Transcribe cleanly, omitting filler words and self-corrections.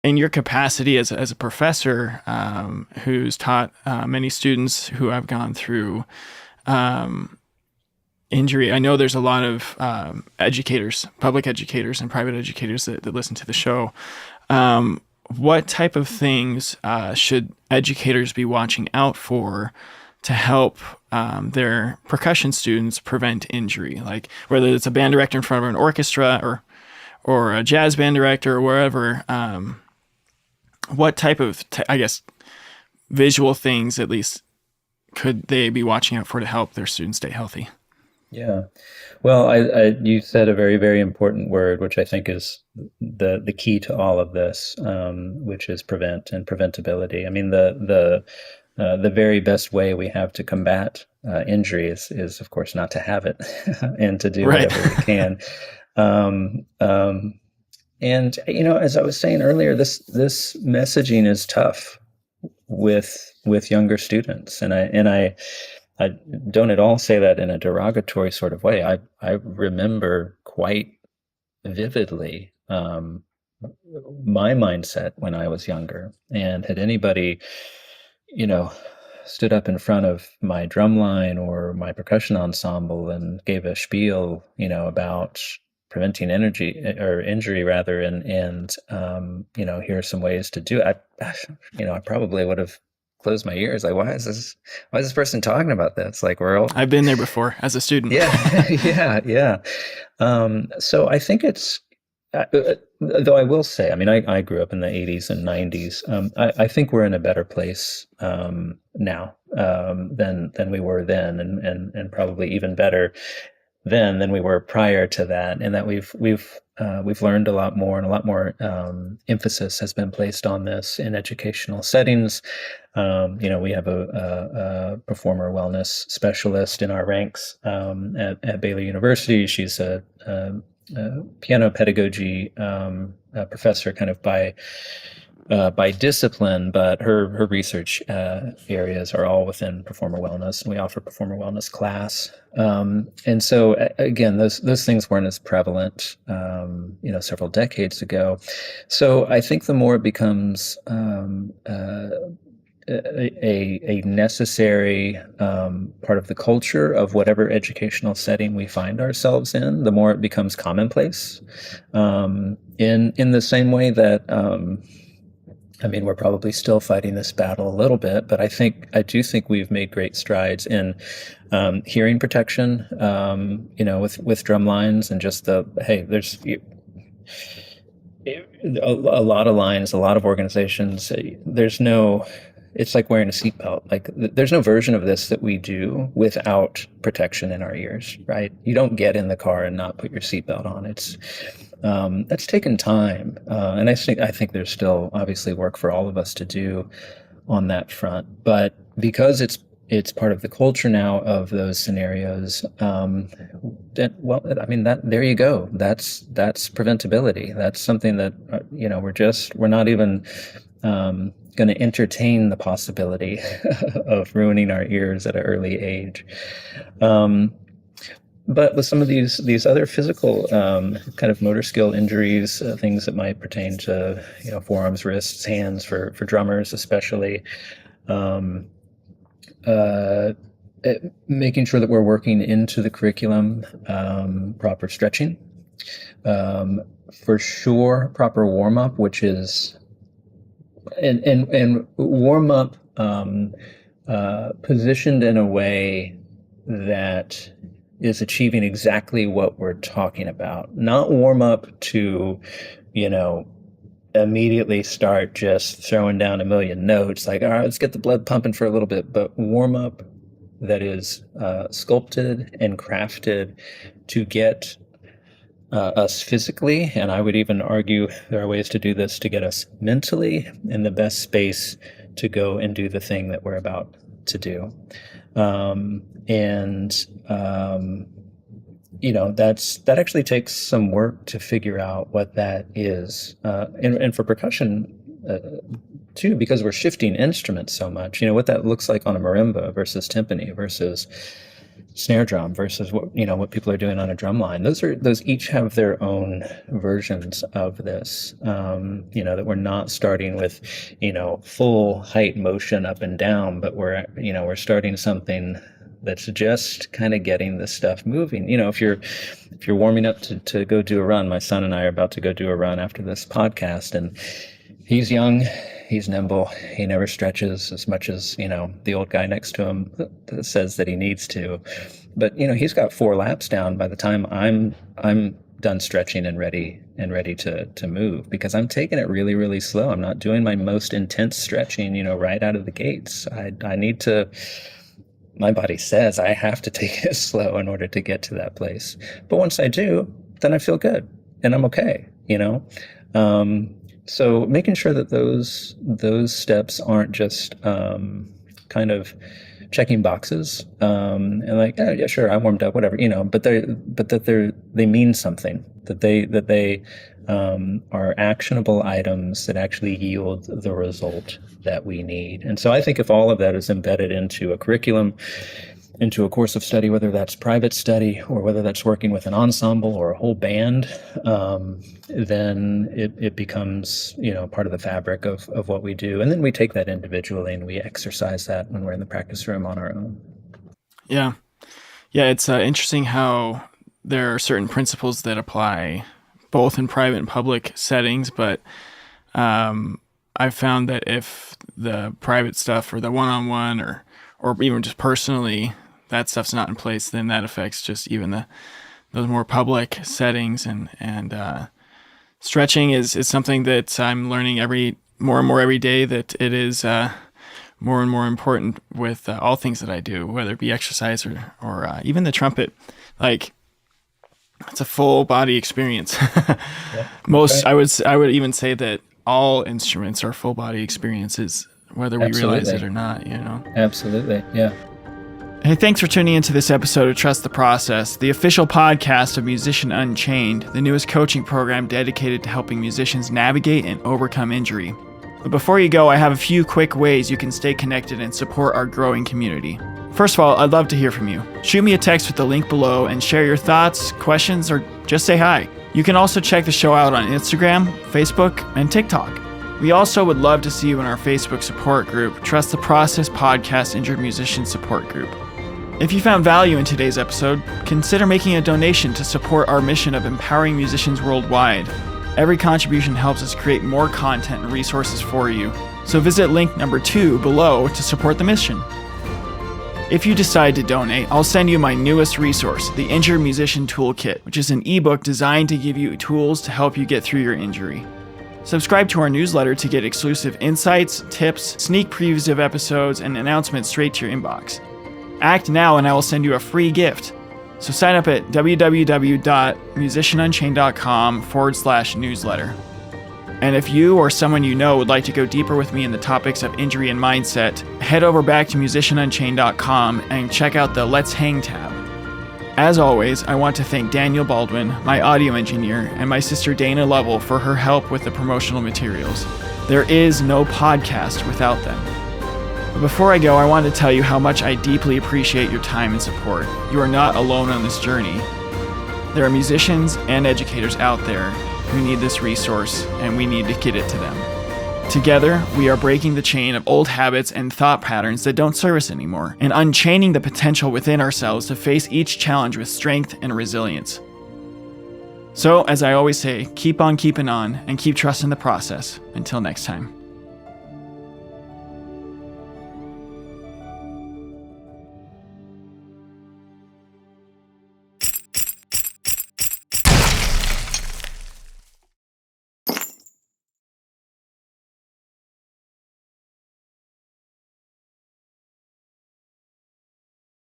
in your capacity as a professor who's taught many students who have gone through injury, I know there's a lot of educators, public educators and private educators that listen to the show. What type of things should educators be watching out for to help their percussion students prevent injury? Like whether it's a band director in front of an orchestra or a jazz band director or wherever, what type of, I guess, visual things at least could they be watching out for to help their students stay healthy? Yeah. Well, you said a very, very important word, which I think is the key to all of this, which is prevent and preventability. I mean, the very best way we have to combat injury is, of course, not to have it and to do Right. whatever we can. Um, um, and as I was saying earlier, this messaging is tough with younger students, and I don't at all say that in a derogatory sort of way. I remember quite vividly my mindset when I was younger, and had anybody, you know, stood up in front of my drum line or my percussion ensemble and gave a spiel, about preventing energy or injury rather, and here are some ways to do it. I probably would have closed my ears. Like, why is this person talking about this? Like, we're all, I've been there before as a student. yeah, yeah, yeah. So I think it's, though I will say, I mean, I grew up in the 80s and 90s. I think we're in a better place now than we were then, and probably even better then than we were prior to that, and that we've learned a lot more, and a lot more emphasis has been placed on this in educational settings. We have a performer wellness specialist in our ranks at Baylor University. She's a piano pedagogy professor, kind of by discipline, but her research areas are all within performer wellness, and we offer performer wellness class. And so again, those things weren't as prevalent, several decades ago. So I think the more it becomes a necessary part of the culture of whatever educational setting we find ourselves in, the more it becomes commonplace. In the same way that I mean, we're probably still fighting this battle a little bit, but I do think we've made great strides in hearing protection, with drum lines, and just there's a lot of lines, a lot of organizations. It's like wearing a seatbelt. Like, there's no version of this that we do without protection in our ears, right? You don't get in the car and not put your seatbelt on. That's taken time, and I think there's still obviously work for all of us to do on that front. But because it's part of the culture now of those scenarios, there you go. That's preventability. That's something that we're not even going to entertain the possibility of ruining our ears at an early age. But with some of these other physical kind of motor skill injuries, things that might pertain to forearms, wrists, hands for drummers especially, making sure that we're working into the curriculum proper stretching, for sure proper warm up, which is and warm up positioned in a way that is achieving exactly what we're talking about. Not warm up to, immediately start just throwing down a million notes, like, all right, let's get the blood pumping for a little bit, but warm up that is sculpted and crafted to get us physically, and I would even argue there are ways to do this to get us mentally in the best space to go and do the thing that we're about to do. That actually takes some work to figure out what that is. And for percussion, too, because we're shifting instruments so much, what that looks like on a marimba versus timpani versus snare drum versus what people are doing on a drum line. Those each have their own versions of this. That we're not starting with full height motion up and down, but we're starting something that's just kind of getting the stuff moving. If you're warming up to go do a run, my son and I are about to go do a run after this podcast, and he's young, he's nimble, he never stretches as much as the old guy next to him says that he needs to. But he's got 4 laps down by the time I'm done stretching and ready to move, because I'm taking it really, really slow. I'm not doing my most intense stretching right out of the gates. I need to. My body says I have to take it slow in order to get to that place. But once I do, then I feel good and I'm okay, So making sure that those steps aren't just kind of checking boxes and like, oh, yeah, sure, I warmed up, whatever, but that they mean something, that they are actionable items that actually yield the result that we need. And so I think if all of that is embedded into a curriculum, into a course of study, whether that's private study or whether that's working with an ensemble or a whole band, then it becomes, part of the fabric of what we do. And then we take that individually and we exercise that when we're in the practice room on our own. Yeah. Yeah, it's interesting how there are certain principles that apply both in private and public settings, but I've found that if the private stuff or the one-on-one or even just personally, that stuff's not in place, then that affects just even those more public settings. And stretching is something that I'm learning more and more every day, that it is more and more important with all things that I do, whether it be exercise or even the trumpet. Like, it's a full body experience. Yeah, Most, right. I would even say that all instruments are full body experiences, whether we realize it or not, Absolutely. Yeah. Hey, thanks for tuning into this episode of Trust the Process, the official podcast of Musician Unchained, the newest coaching program dedicated to helping musicians navigate and overcome injury. But before you go, I have a few quick ways you can stay connected and support our growing community. First of all, I'd love to hear from you. Shoot me a text with the link below and share your thoughts, questions, or just say hi. You can also check the show out on Instagram, Facebook, and TikTok. We also would love to see you in our Facebook support group, Trust the Process Podcast Injured Musician Support Group. If you found value in today's episode, consider making a donation to support our mission of empowering musicians worldwide. Every contribution helps us create more content and resources for you, so visit link number 2 below to support the mission. If you decide to donate, I'll send you my newest resource, the Injured Musician Toolkit, which is an ebook designed to give you tools to help you get through your injury. Subscribe to our newsletter to get exclusive insights, tips, sneak previews of episodes, and announcements straight to your inbox. Act now and I will send you a free gift. So sign up at www.musicianunchained.com/newsletter. And if you or someone you know would like to go deeper with me in the topics of injury and mindset, head over back to musicianunchained.com and check out the Let's Hang tab. As always, I want to thank Daniel Baldwin, my audio engineer, and my sister Dana Lovell for her help with the promotional materials. There is no podcast without them. But before I go, I want to tell you how much I deeply appreciate your time and support. You are not alone on this journey. There are musicians and educators out there who need this resource, and we need to get it to them. Together, we are breaking the chain of old habits and thought patterns that don't serve us anymore, and unchaining the potential within ourselves to face each challenge with strength and resilience. So, as I always say, keep on keeping on and keep trusting the process. Until next time.